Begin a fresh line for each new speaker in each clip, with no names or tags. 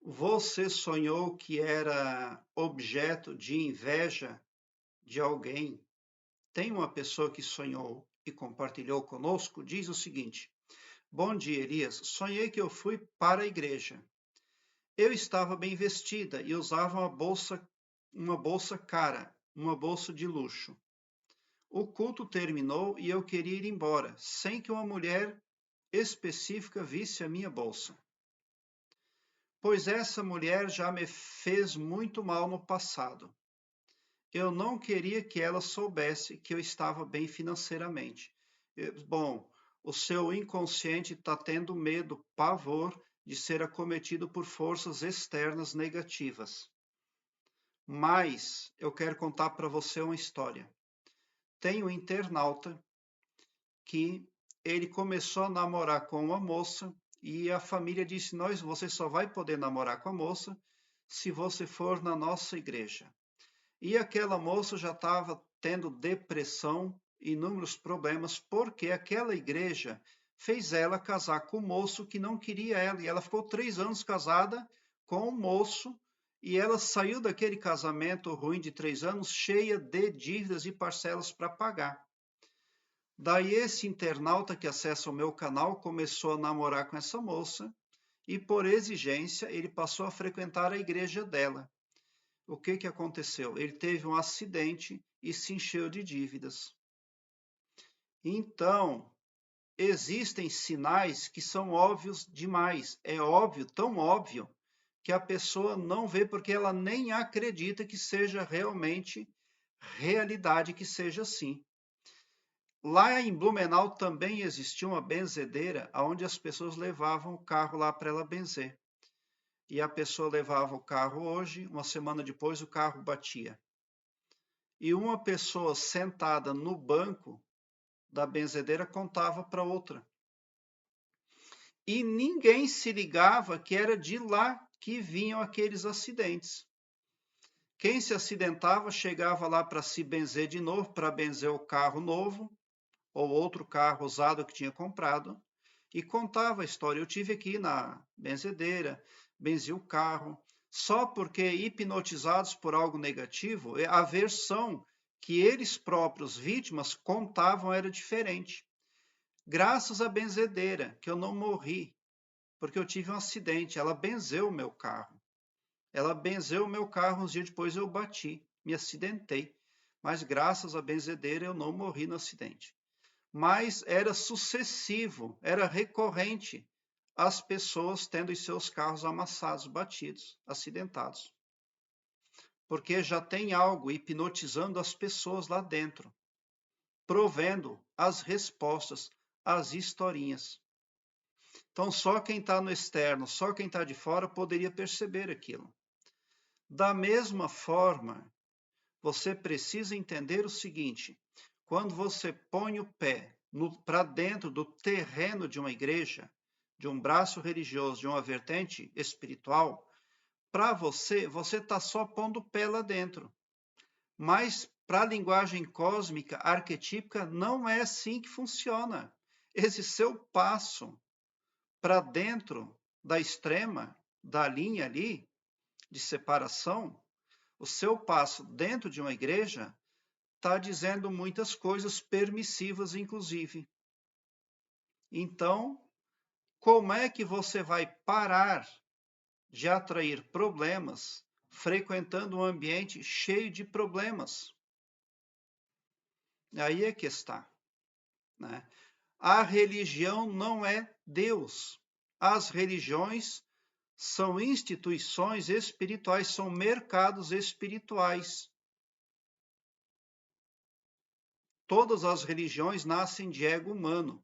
Você sonhou que era objeto de inveja de alguém? Tem uma pessoa que sonhou e compartilhou conosco, diz o seguinte: Bom dia, Elias. Sonhei que eu fui para a igreja. Eu estava bem vestida e usava uma bolsa cara, uma bolsa de luxo. O culto terminou e eu queria ir embora, sem que uma mulher específica visse a minha bolsa. Pois essa mulher já me fez muito mal no passado. Eu não queria que ela soubesse que eu estava bem financeiramente. Bom, o seu inconsciente está tendo medo, pavor de ser acometido por forças externas negativas. Mas eu quero contar para você uma história. Tem um internauta que ele começou a namorar com uma moça e a família disse: você só vai poder namorar com a moça se você for na nossa igreja. E aquela moça já estava tendo depressão, inúmeros problemas, porque aquela igreja fez ela casar com um moço que não queria ela. E ela ficou 3 anos casada com um moço e ela saiu daquele casamento ruim de 3 anos cheia de dívidas e parcelas para pagar. Daí esse internauta que acessa o meu canal começou a namorar com essa moça e, por exigência, ele passou a frequentar a igreja dela. O que aconteceu? Ele teve um acidente e se encheu de dívidas. Então, existem sinais que são óbvios demais. É óbvio, tão óbvio, que a pessoa não vê porque ela nem acredita que seja realmente realidade, que seja assim. Lá em Blumenau também existia uma benzedeira onde as pessoas levavam o carro lá para ela benzer. E a pessoa levava o carro hoje, uma semana depois o carro batia. E uma pessoa sentada no banco da benzedeira contava para outra. E ninguém se ligava que era de lá que vinham aqueles acidentes. Quem se acidentava chegava lá para se benzer de novo, para benzer o carro novo, ou outro carro usado que tinha comprado, e contava a história. Eu tive aqui na benzedeira, benzi o carro, só porque hipnotizados por algo negativo, a versão que eles próprios, vítimas, contavam era diferente. Graças à benzedeira, que eu não morri, porque eu tive um acidente, ela benzeu o meu carro. Ela benzeu o meu carro, uns dias depois eu bati, me acidentei. Mas graças à benzedeira eu não morri no acidente. Mas era sucessivo, era recorrente as pessoas tendo os seus carros amassados, batidos, acidentados. Porque já tem algo hipnotizando as pessoas lá dentro, provendo as respostas, as historinhas. Então, só quem está no externo, só quem está de fora poderia perceber aquilo. Da mesma forma, você precisa entender o seguinte: quando você põe o pé para dentro do terreno de uma igreja, de um braço religioso, de uma vertente espiritual, para você está só pondo o pé lá dentro. Mas para a linguagem cósmica, arquetípica, não é assim que funciona. Esse seu passo para dentro da extrema, da linha ali de separação, o seu passo dentro de uma igreja está dizendo muitas coisas permissivas, inclusive. Então, como é que você vai parar de atrair problemas frequentando um ambiente cheio de problemas? Aí é que está, né? A religião não é Deus. As religiões são instituições espirituais, são mercados espirituais. Todas as religiões nascem de ego humano.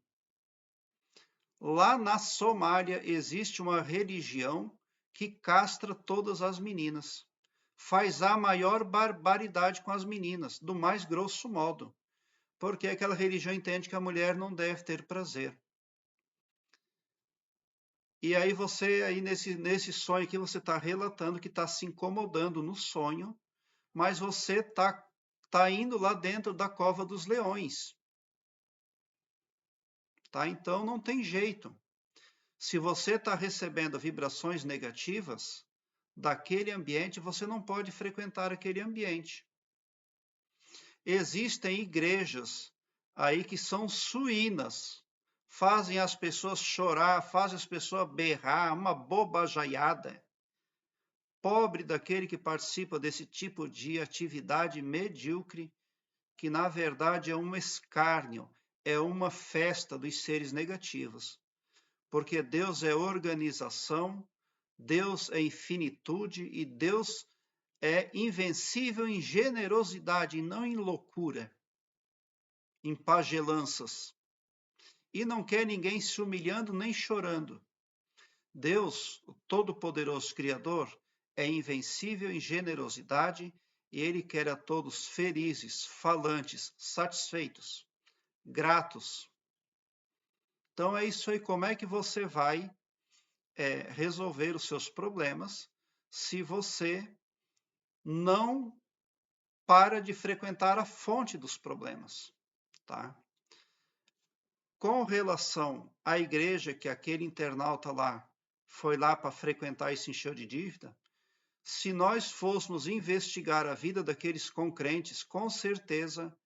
Lá na Somália existe uma religião que castra todas as meninas. Faz a maior barbaridade com as meninas, do mais grosso modo. Porque aquela religião entende que a mulher não deve ter prazer. E aí você, aí nesse sonho aqui, você está relatando que está se incomodando no sonho, mas você tá indo lá dentro da cova dos leões. Tá? Então não tem jeito. Se você está recebendo vibrações negativas daquele ambiente, você não pode frequentar aquele ambiente. Existem igrejas aí que são suínas, fazem as pessoas chorar, fazem as pessoas berrar, uma bobajaiada. Pobre daquele que participa desse tipo de atividade medíocre, que na verdade é um escárnio, é uma festa dos seres negativos. Porque Deus é organização, Deus é infinitude e Deus é invencível em generosidade e não em loucura, em pagelanças. E não quer ninguém se humilhando nem chorando. Deus, o Todo-Poderoso Criador, é invencível em generosidade e Ele quer a todos felizes, falantes, satisfeitos, gratos. Então é isso aí. Como é que você vai resolver os seus problemas se você não para de frequentar a fonte dos problemas, tá? Com relação à igreja que aquele internauta lá foi lá para frequentar e se encheu de dívida, se nós fôssemos investigar a vida daqueles concrentes, com certeza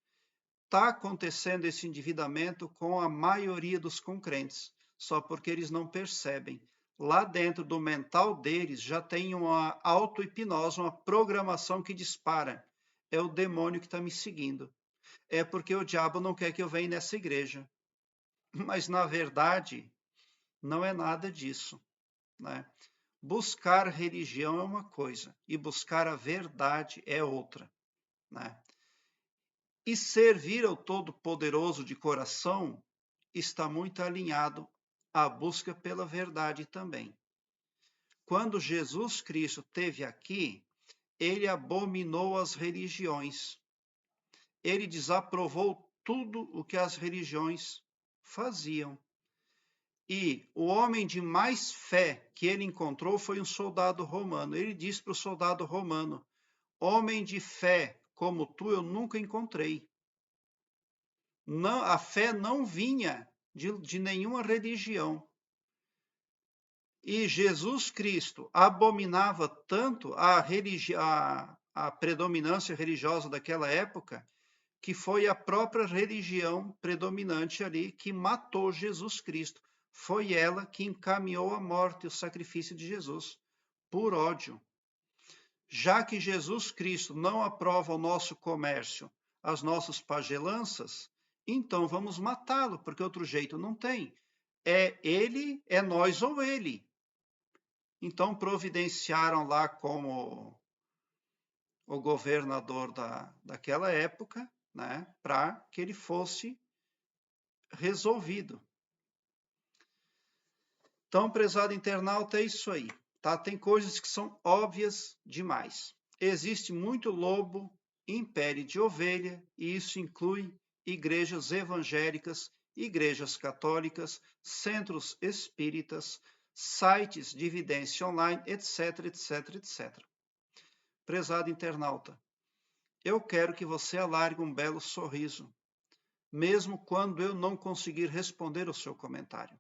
está acontecendo esse endividamento com a maioria dos concrentes, só porque eles não percebem. Lá dentro do mental deles já tem uma auto-hipnose, uma programação que dispara. É o demônio que está me seguindo. É porque o diabo não quer que eu venha nessa igreja. Mas, na verdade, não é nada disso, né? Buscar religião é uma coisa e buscar a verdade é outra, né? E servir ao Todo-Poderoso de coração está muito alinhado à busca pela verdade também. Quando Jesus Cristo esteve aqui, ele abominou as religiões. Ele desaprovou tudo o que as religiões faziam. E o homem de mais fé que ele encontrou foi um soldado romano. Ele disse para o soldado romano: homem de fé como tu eu nunca encontrei. Não, a fé não vinha de nenhuma religião. E Jesus Cristo abominava tanto a predominância religiosa daquela época, que foi a própria religião predominante ali que matou Jesus Cristo. Foi ela que encaminhou a morte e o sacrifício de Jesus, por ódio. Já que Jesus Cristo não aprova o nosso comércio, as nossas pagelanças, então vamos matá-lo, porque outro jeito não tem. É ele, é nós ou ele. Então providenciaram lá como o governador daquela época, né, para que ele fosse resolvido. Então, prezado internauta, é isso aí, tá? Tem coisas que são óbvias demais. Existe muito lobo em pele de ovelha, e isso inclui igrejas evangélicas, igrejas católicas, centros espíritas, sites de evidência online, etc, etc, etc. Prezado internauta, eu quero que você alargue um belo sorriso, mesmo quando eu não conseguir responder o seu comentário.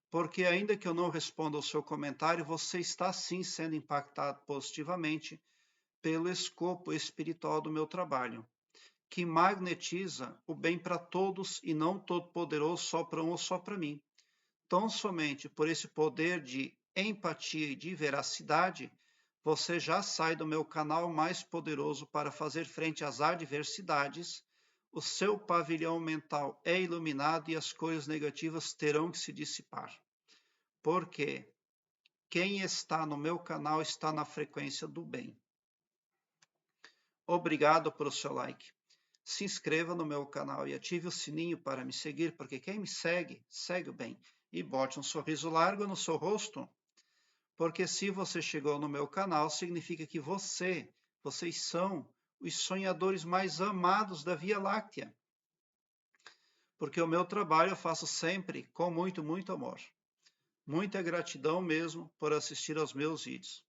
Porque ainda que eu não responda ao seu comentário, você está sim sendo impactado positivamente pelo escopo espiritual do meu trabalho, que magnetiza o bem para todos e não todo-poderoso só para um ou só para mim. Tão somente por esse poder de empatia e de veracidade, você já sai do meu canal mais poderoso para fazer frente às adversidades. O seu pavilhão mental é iluminado e as coisas negativas terão que se dissipar. Porque quem está no meu canal está na frequência do bem. Obrigado pelo seu like. Se inscreva no meu canal e ative o sininho para me seguir, porque quem me segue, segue o bem. E bote um sorriso largo no seu rosto, porque se você chegou no meu canal, significa que vocês são os sonhadores mais amados da Via Láctea. Porque o meu trabalho eu faço sempre com muito, muito amor. Muita gratidão mesmo por assistir aos meus vídeos.